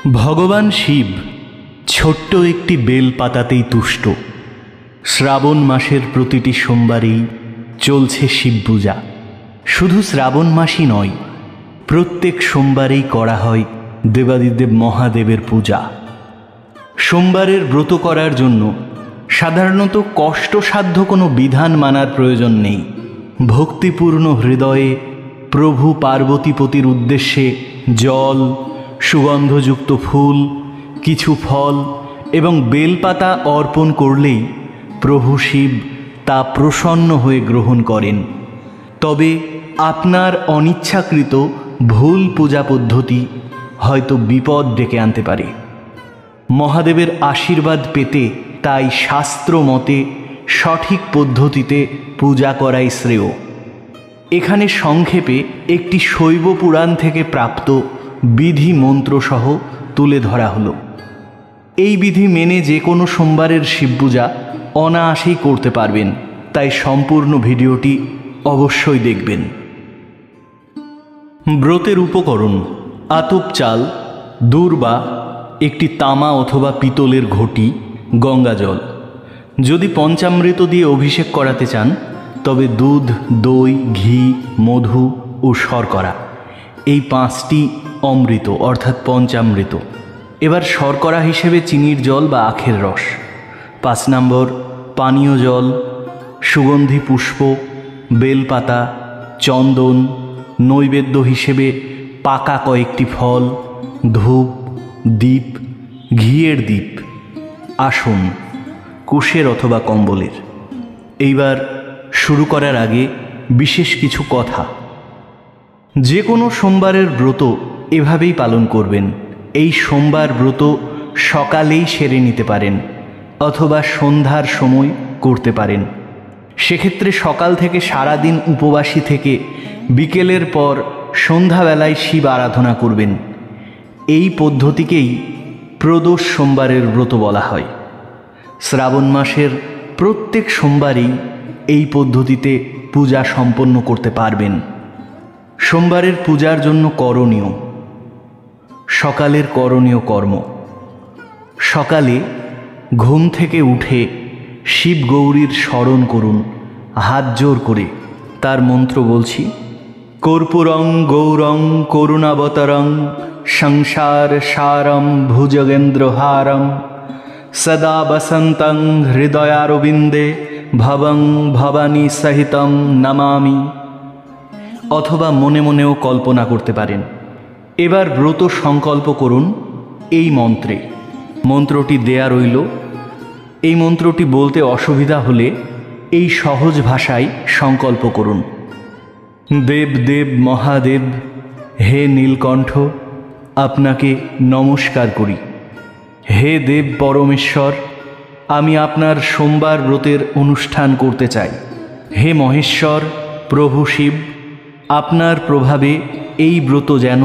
ভগবান শিব ছোট্ট একটি বেল পাতাতেই তুষ্ট। শ্রাবণ মাসের প্রতিটি সোমবারেই চলছে শিব পূজা। শুধু শ্রাবণ মাসই নয়, প্রত্যেক সোমবারেই করা হয় দেবাদিদেব মহাদেবের পূজা। সোমবারের ব্রত করার জন্য সাধারণত কষ্টসাধ্য কোনো বিধান মানার প্রয়োজন নেই। ভক্তিপূর্ণ হৃদয়ে প্রভু পার্বতীপতির উদ্দেশ্যে জল, সুগন্ধযুক্ত ফুল, কিছু ফল এবং বেলপাতা অর্পণ করলেই প্রভু শিব তা প্রসন্ন হয়ে গ্রহণ করেন। তবে আপনার অনিচ্ছাকৃত ভুল পূজা পদ্ধতি হয়তো বিপদ ডেকে আনতে পারে। মহাদেবের আশীর্বাদ পেতে তাই শাস্ত্র মতে সঠিক পদ্ধতিতে পূজা করাই শ্রেয়। এখানে সংক্ষেপে একটি শৈব পুরাণ থেকে প্রাপ্ত বিধি মন্ত্রসহ তুলে ধরা হলো। এই বিধি মেনে যে কোনো সোমবারের শিবপূজা অনায়াসেই করতে পারবেন, তাই সম্পূর্ণ ভিডিওটি অবশ্যই দেখবেন। ব্রতের উপকরণ: আতপ চাল, দূর্বা, একটি তামা অথবা পিতলের ঘটি, গঙ্গাজল। যদি পঞ্চামৃত দিয়ে অভিষেক করাতে চান তবে দুধ, দই, ঘি, মধু ও শর্করা, এই 5টি অমৃত অর্থাৎ পঞ্চামৃত। এবার শর্করা হিসেবে চিনির জল বা আখের রস। 5 নম্বর, পানীয় জল, সুগন্ধি পুষ্প, বেলপাতা, চন্দন, নৈবেদ্য হিসেবে পাকা কয়েকটি ফল, ধূপ, দীপ, ঘিয়ের দীপ, আসন কুশের অথবা কম্বলের। এইবার শুরু করার আগে বিশেষ কিছু কথা। যে কোনো সোমবারের ব্রত এভাবেই পালন করবেন। এই সোমবার ব্রত সকালেই সেরে নিতে পারেন অথবা সন্ধ্যার সময় করতে পারেন। সেক্ষেত্রে সকাল থেকে সারাদিন উপবাসী থেকে বিকেলের পর সন্ধ্যাবেলায় শিব আরাধনা করবেন। এই পদ্ধতিকেই প্রদোষ সোমবারের ব্রত বলা হয়। শ্রাবণ মাসের প্রত্যেক সোমবারেই এই পদ্ধতিতে পূজা সম্পন্ন করতে পারবেন। সোমবারের পূজার জন্য করণীয়: সকালের করণীয় কর্ম: সকালে ঘুম থেকে উঠে শিব গৌরীর স্মরণ করুন হাত জোর করে। তার মন্ত্র বলছি: কর্পূরং গৌরং করুণাবতরং সংসার সারম ভুজগেন্দ্রহারম সদা বসন্তং হৃদয়ারবিন্দে ভবং ভবানী সহিতম নমামি। অথবা মনে মনেও কল্পনা করতে পারেন। এবার ব্রত সংকল্প করুন এই মন্ত্রে। মন্ত্রটি দেয়া রইল। এই মন্ত্রটি বলতে অসুবিধা হলে এই সহজ ভাষায় সংকল্প করুন: দেব দেব মহাদেব, হে নীলকণ্ঠ, আপনাকে নমস্কার করি। হে দেব পরমেশ্বর, আমি আপনার সোমবার ব্রতের অনুষ্ঠান করতে চাই। হে মহেশ্বর প্রভু শিব, আপনার প্রভাবে এই ব্রত যেন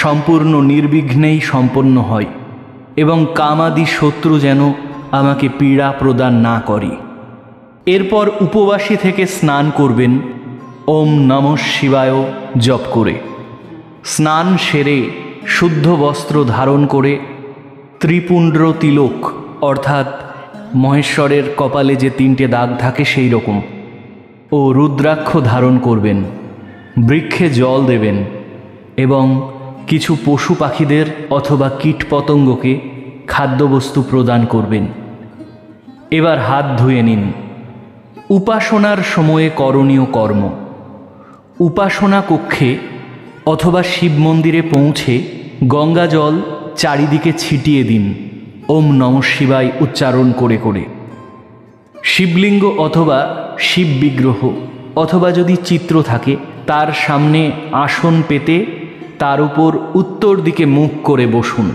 সম্পূর্ণ নির্বিঘ্নেই সম্পন্ন হয় এবং কামাদি শত্রু যেন আমাকে পীড়া প্রদান না করে। এরপর উপবাসী থেকে স্নান করবেন ওম নমঃ শিবায় জপ করে। স্নান সেরে শুদ্ধ বস্ত্র ধারণ করে ত্রিপুণ্ড তিলক অর্থাৎ মহেশ্বরের কপালে যে 3টে দাগ থাকে সেই রকম ও রুদ্রাক্ষ ধারণ করবেন। বৃক্ষে জল দেবেন এবং কিছু পশু পাখিদের অথবা কীটপতঙ্গকে খাদ্যবস্তু প্রদান করবেন। এবার হাত ধুয়ে নিন। উপাসনার সময়ে করণীয় কর্ম: উপাসনা কক্ষে অথবা শিব মন্দিরে পৌঁছে গঙ্গা জল চারিদিকে ছিটিয়ে দিন ওম নমঃ শিবায় উচ্চারণ করে করে। শিবলিঙ্গ অথবা শিব বিগ্রহ অথবা যদি চিত্র থাকে তার সামনে আসন পেতে তার উপর উত্তর দিকে মুখ করে বসুন।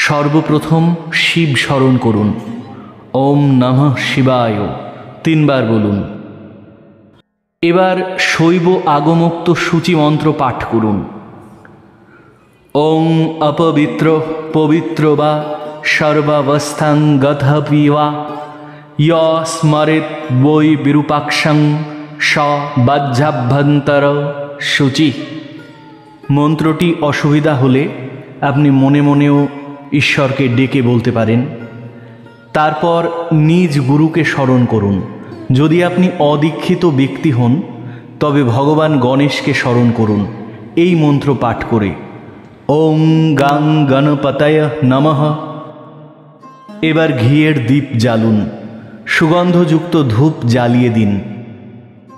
সর্বপ্রথম শিব স্মরণ করুন। ওম নমঃ শিবায় 3 বার বলুন। এবার শৈব আগমোক্ত সূচি মন্ত্র পাঠ করুন: ওং অপবিত্র পবিত্র বা সর্বাবস্থাং গতঃপি বা য় স্মরেত বৈ বিরূপাক্ষং স বাহ্যাভ্যন্তর শুচি। মন্ত্রটি অসুবিধা হলে আপনি মনে মনেও ঈশ্বরকে ডেকে বলতে পারেন। তারপর নিজ গুরুকে স্মরণ করুন। যদি আপনি অদীক্ষিত ব্যক্তি হন তবে ভগবান গণেশকে স্মরণ করুন এই মন্ত্র পাঠ করে, ওং গাং গণপতয় নমঃ। এবার ঘিয়ের দীপ জ্বালুন, সুগন্ধযুক্ত ধূপ জ্বালিয়ে দিন।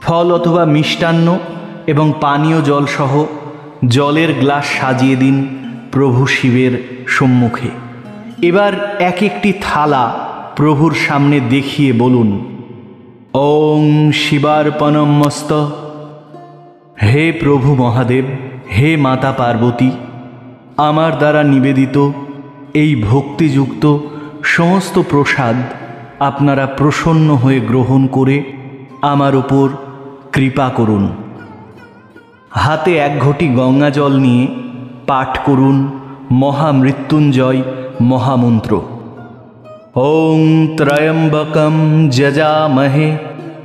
ফল অথবা মিষ্টান্ন এবং পানীয় জলসহ জলের গ্লাস সাজিয়ে দিন প্রভু শিবের সম্মুখে। এবার এক একটি থালা প্রভুর সামনে দেখিয়ে বলুন, ওং শিবার্পণমস্ত। হে প্রভু মহাদেব, হে মাতা পার্বতী, আমার দ্বারা নিবেদিত এই ভক্তিযুক্ত সমস্ত প্রসাদ আপনারা প্রসন্ন হয়ে গ্রহণ করে আমার উপর কৃপা করুন। হাতে এক ঘটি গঙ্গা জল নিয়ে পাঠ করুন মহামৃত্যুঞ্জয় মহামন্ত্র। ওং ত্রয়ম্বকম যজামহে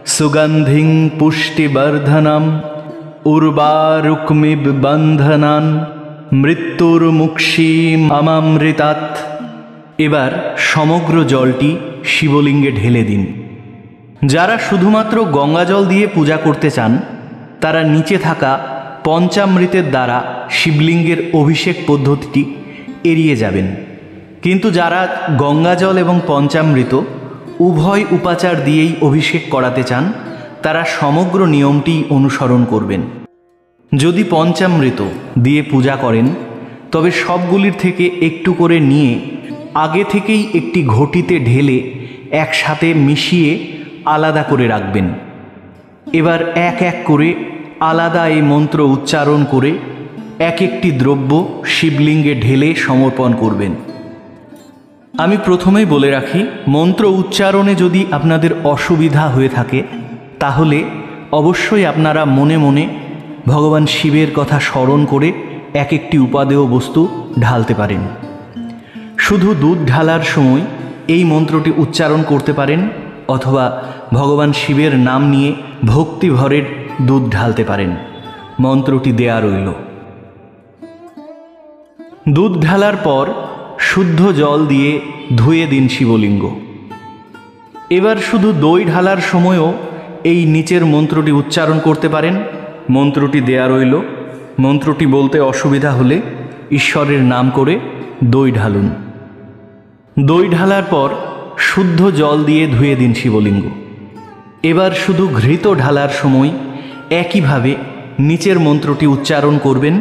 সুগন্ধিং পুষ্টিবর্ধনম উর্বারুকমিব বন্ধনান মৃত্যুর্মুক্ষীমৃতাৎ। এবার সমগ্র জলটি শিবলিঙ্গে ঢেলে দিন। যারা শুধুমাত্র গঙ্গা জল দিয়ে পূজা করতে চান তারা নিচে থাকা পঞ্চামৃতের দ্বারা শিবলিঙ্গের অভিষেক পদ্ধতিটি এড়িয়ে যাবেন। কিন্তু যারা গঙ্গা জল এবং পঞ্চামৃত উভয় উপাচার দিয়েই অভিষেক করাতে চান তারা সমগ্র নিয়মটি অনুসরণ করবেন। যদি পঞ্চামৃত দিয়ে পূজা করেন তবে সবগুলির থেকে একটু করে নিয়ে আগে থেকেই একটি ঘটিতে ঢেলে একসাথে মিশিয়ে আলাদা করে রাখবেন। এবার এক এক করে আলাদা এই মন্ত্র উচ্চারণ করে এক একটি দ্রব্য শিবলিঙ্গে ঢেলে সমর্পণ করবেন। আমি প্রথমেই বলে রাখি, মন্ত্র উচ্চারণে যদি আপনাদের অসুবিধা হয়ে থাকে তাহলে অবশ্যই আপনারা মনে মনে ভগবান শিবের কথা স্মরণ করে এক একটি উপাদেয় বস্তু ঢালতে পারেন। শুধু দুধ ঢালার সময় এই মন্ত্রটি উচ্চারণ করতে পারেন অথবা ভগবান শিবের নাম নিয়ে ভক্তিভরের দুধ ঢালতে পারেন। মন্ত্রটি দেয়া রইল। দুধ ঢালার পর শুদ্ধ জল দিয়ে ধুয়ে দিন শিবলিঙ্গ। এবার শুধু দই ঢালার সময়ও এই নিচের মন্ত্রটি উচ্চারণ করতে পারেন। মন্ত্রটি দেয়া রইল। মন্ত্রটি বলতে অসুবিধা হলে ঈশ্বরের নাম করে দই ঢালুন। দই ঢালার পর শুদ্ধ জল দিয়ে ধুয়ে দিন শিবলিঙ্গ। এবার শুধু ঘৃত ঢালার সময় একইভাবে নিচের মন্ত্রটি উচ্চারণ করবেন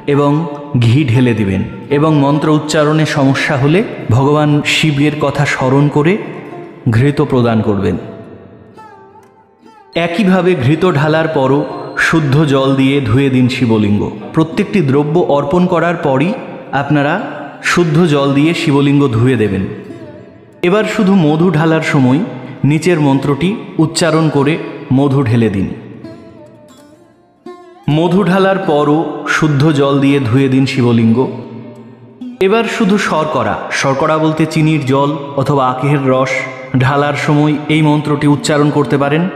এবং ঘি ঢেলে দিবেন এবং মন্ত্র উচ্চারণে সমস্যা হলে ভগবান শিবের কথা স্মরণ করে ঘৃত প্রদান করবেন। একইভাবে ঘৃত ঢালার পরও শুদ্ধ জল দিয়ে ধুয়ে দিন শিবলিঙ্গ। প্রত্যেকটি দ্রব্য অর্পণ করার পরই আপনারা শুদ্ধ জল দিয়ে শিবলিঙ্গ ধুয়ে দেবেন। এবার শুধু মধু ঢালার সময় নিচের মন্ত্রটি উচ্চারণ করে মধু ঢেলে দিন। মধু ঢালার পরও শুদ্ধ জল দিয়ে ধুয়ে দিন শিবলিঙ্গ। এবার শুধু শর্করা বলতে চিনির জল অথবা আখের রস ঢালার সময় এই মন্ত্রটি উচ্চারণ করতে পারেন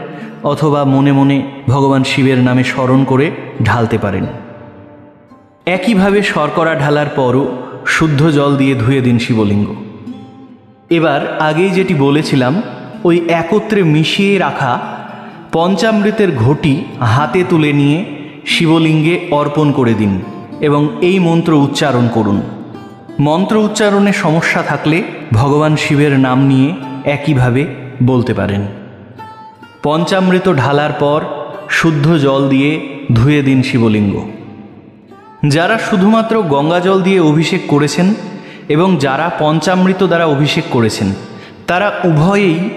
অথবা মনে মনে ভগবান শিবের নামে স্মরণ করে ঢালতে পারেন। একইভাবে শর্করা ঢালার পরও শুদ্ধ জল দিয়ে ধুয়ে দিন শিবলিঙ্গ। এবার আগেই যেটি বলেছিলাম ওই একত্রে মিশিয়ে রাখা পঞ্চামৃতের ঘটি হাতে তুলে নিয়ে শিবলিঙ্গে অর্পণ করে দিন এবং এই মন্ত্র উচ্চারণ করুন। মন্ত্র উচ্চারণে সমস্যা থাকলে ভগবান শিবের নাম নিয়ে একইভাবে বলতে পারেন। পঞ্চামৃত ঢালার পর শুদ্ধ জল দিয়ে ধুয়ে দিন শিবলিঙ্গ। যারা শুধুমাত্র গঙ্গা জল দিয়ে অভিষেক করেছেন এবং যারা পঞ্চামৃত দ্বারা অভিষেক করেছেন তারা উভয়েই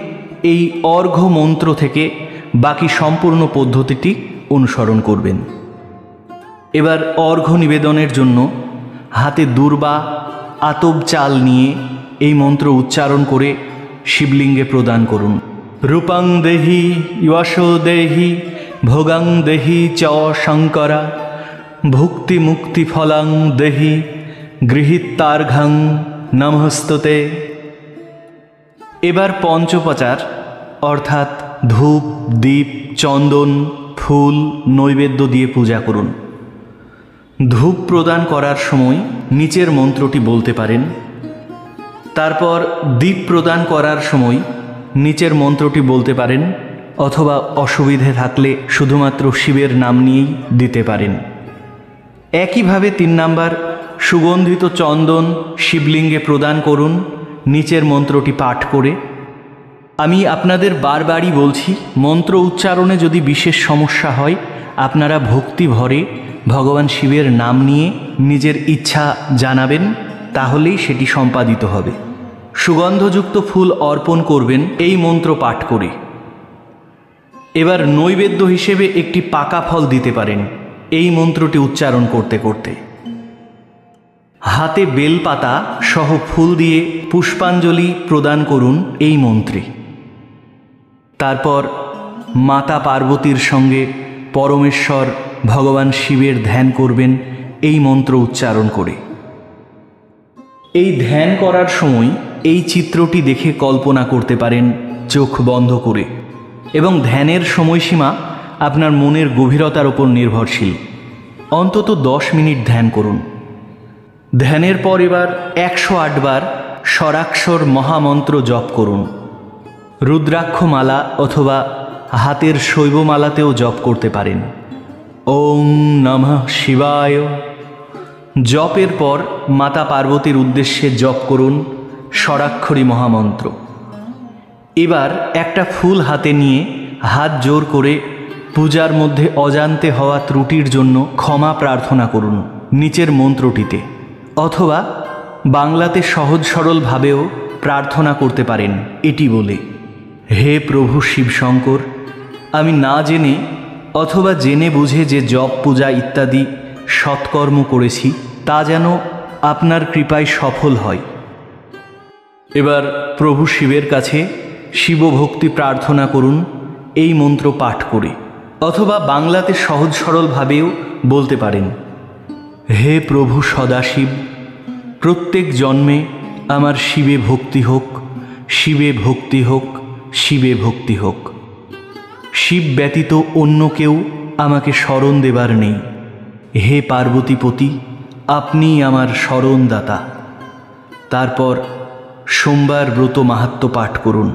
এই অর্ঘ্য মন্ত্র থেকে বাকি সম্পূর্ণ পদ্ধতিটি অনুসরণ করবেন। এবার অর্ঘ্য নিবেদনের জন্য হাতে দূর্বা আতপ চাল নিয়ে এই মন্ত্র উচ্চারণ করে শিবলিঙ্গে প্রদান করুন। রূপং দেহি যশো দেহি ভোগাং দেহি চ শঙ্করা ভুক্তি মুক্তি ফলাং দেহি গৃহীতার্ঘং নমস্তুতে। এবার পঞ্চোপচার অর্থাৎ ধূপ দীপ চন্দন ফুল নৈবেদ্য দিয়ে পূজা করুন। ধূপ প্রদান করার সময় নিচের মন্ত্রটি বলতে পারেন। তারপর দীপ প্রদান করার সময় নিচের মন্ত্রটি বলতে পারেন, অথবা অসুবিধে থাকলে শুধুমাত্র শিবের নাম নিয়েই দিতে পারেন। একইভাবে 3 নাম্বার, সুগন্ধিত চন্দন শিবলিঙ্গে প্রদান করুন নিচের মন্ত্রটি পাঠ করে। আমি আপনাদের বারবারই বলছি, মন্ত্র উচ্চারণে যদি বিশেষ সমস্যা হয়, আপনারা ভক্তি ভরে ভগবান শিবের নাম নিয়ে নিজের ইচ্ছা জানাবেন, তাহলেই সেটি সম্পাদিত হবে। সুগন্ধযুক্ত ফুল অর্পণ করবেন এই মন্ত্র পাঠ করে। এবার নৈবেদ্য হিসেবে একটি পাকা ফল দিতে পারেন এই মন্ত্রটি উচ্চারণ করতে করতে। হাতে বেলপাতা সহ ফুল দিয়ে পুষ্পাঞ্জলি প্রদান করুন এই মন্ত্রে। তারপর মাতা পার্বতীর সঙ্গে পরমেশ্বর ভগবান শিবের ধ্যান করবেন এই মন্ত্র উচ্চারণ করে। এই ধ্যান করার সময় এই চিত্রটি দেখে কল্পনা করতে পারেন চোখ বন্ধ করে, এবং ধ্যানের সময়সীমা আপনার মনের গভীরতার উপর নির্ভরশীল। অন্তত 10 মিনিট ধ্যান করুন। ধ্যানের পর এবার 108 বার স্বরাক্ষর মহামন্ত্র জপ করুন। রুদ্রাক্ষমালা অথবা হাতের শৈবমালাতেও জপ করতে পারেন। ওম নমঃ শিবায়। জপের পর মাতা পার্বতীর উদ্দেশ্যে জপ করুন স্বরাক্ষরী মহামন্ত্র। এবার একটা ফুল হাতে নিয়ে হাত জোর করে পূজার মধ্যে অজান্তে হওয়া ত্রুটির জন্য ক্ষমা প্রার্থনা করুন নিচের মন্ত্রটিতে, অথবা বাংলাতে সহজ সরলভাবেও প্রার্থনা করতে পারেন এটি বলে, হে প্রভু শিবশঙ্কর, আমি না জেনে অথবা জেনে বুঝে যে জপ পূজা ইত্যাদি সৎকর্ম করেছি তা যেন আপনার কৃপায় সফল হয়। এবার প্রভু শিবের কাছে শিবভক্তি প্রার্থনা করুন এই মন্ত্র পাঠ করে, অথবা বাংলাতে সহজ সরলভাবেও বলতে পারেন, হে প্রভু সদাশিব, প্রত্যেক জন্মে আমার শিবে ভক্তি হোক, শিবে ভক্তি হোক, শিবে ভক্তি হোক। শিব ব্যতীত অন্য কেউ আমাকে শরণ দেবার নেই। হে পার্বতীপতি, আপনিই আমার শরণদাতা। তারপর সোমবার ব্রত মাহাত্ম্য পাঠ করুন।